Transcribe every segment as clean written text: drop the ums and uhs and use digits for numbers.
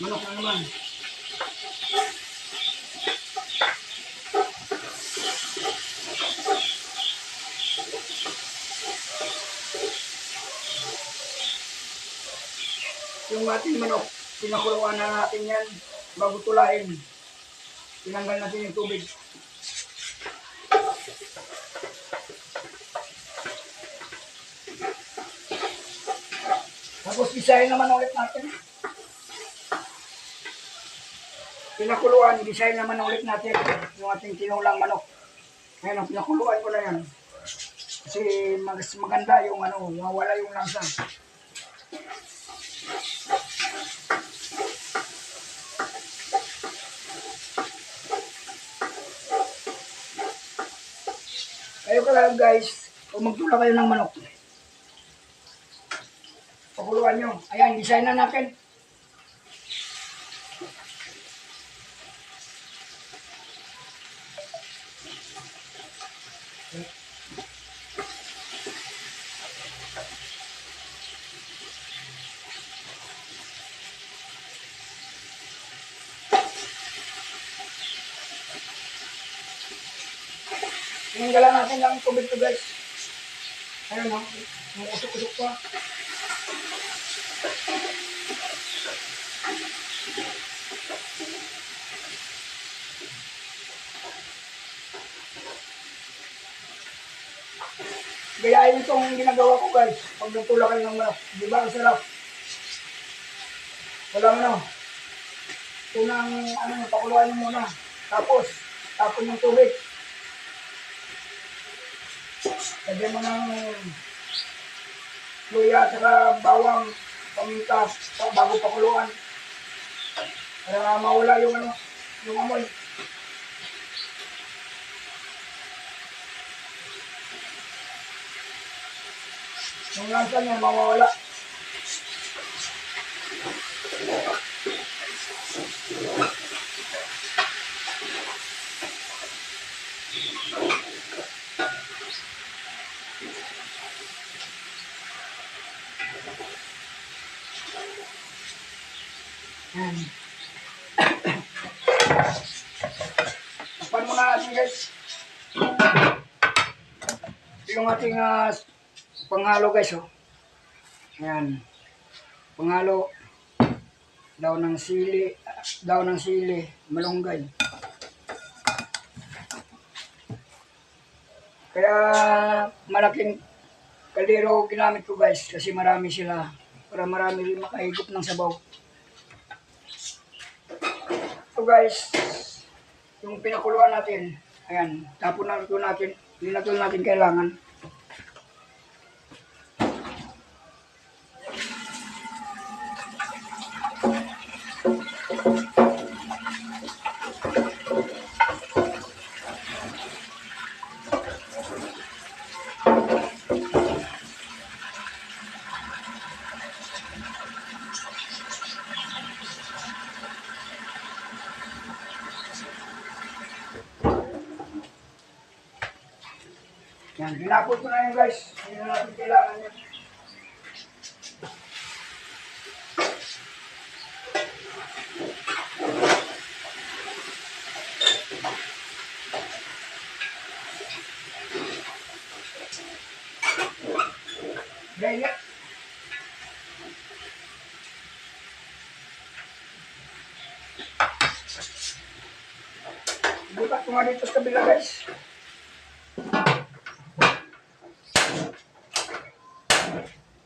Manok na naman. Yung ating manok, pinakuluan na natin yan bago tulain. Tinanggal natin yung tubig. Tapos isahin naman ulit natin. Pinakuluan, isahin naman ulit natin yung ating tinulang manok. Ngayon, pinakuluan ko na yan. Kasi mas maganda yung mawala yung lansa. Kayo ka lang guys, kung magtula kayo ng manok. Pakuluan nyo. Ayan, design na natin. Tinanggalan natin lang yung tubig to guys. Ayun o, may usok-usok pa. Gayahin itong ginagawa ko guys, pag nagtula kayo ng manok. Di ba ang sarap? Walang unang pakuluan nyo muna. Tapos, tapon yung tubig. Lagyan mo ng luya at bawang, paminta bago pakuluan. Para mawala yung amoy. Yung lansa niya mawawala. Yan. Tapan muna natin guys. Yung ating panghalo guys oh. Ayan. Panghalo. Daw ng sili, malunggay. Kaya malaking kaldero ginamit ko guys kasi marami sila para marami rin makahigop ng sabaw. So guys, yung pinakuluan natin, ayan, tapon na ito natin, hindi na ito natin kailangan. Yan, hinapot ko na yun guys. Hindi na natin kailangan yan. Gaya. Butak ko nga dito sa kabila guys.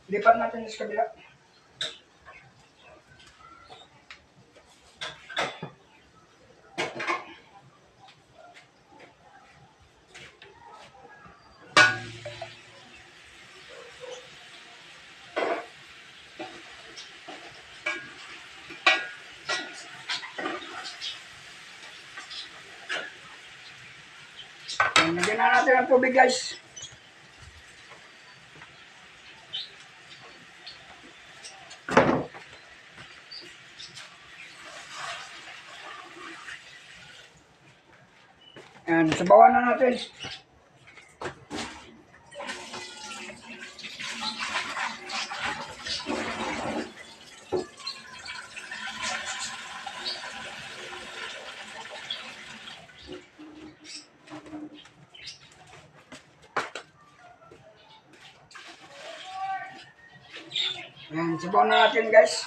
Lipat natin sa kabila. Lagyan na natin ang tubig guys. Ayan, sabawan na natin. Sabaw na natin guys.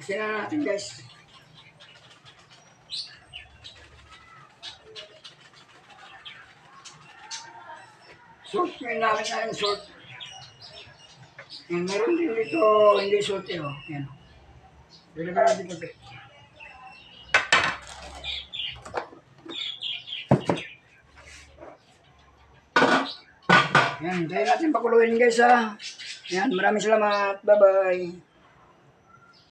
Kasi na natin guys. Salt yung namin na yung salt. Yan, meron din dito hindi salt eh. Oh. Yan. Pwede ka natin konti. Yan, tayo natin pakuluin guys ha. Yan, maraming salamat. Bye-bye.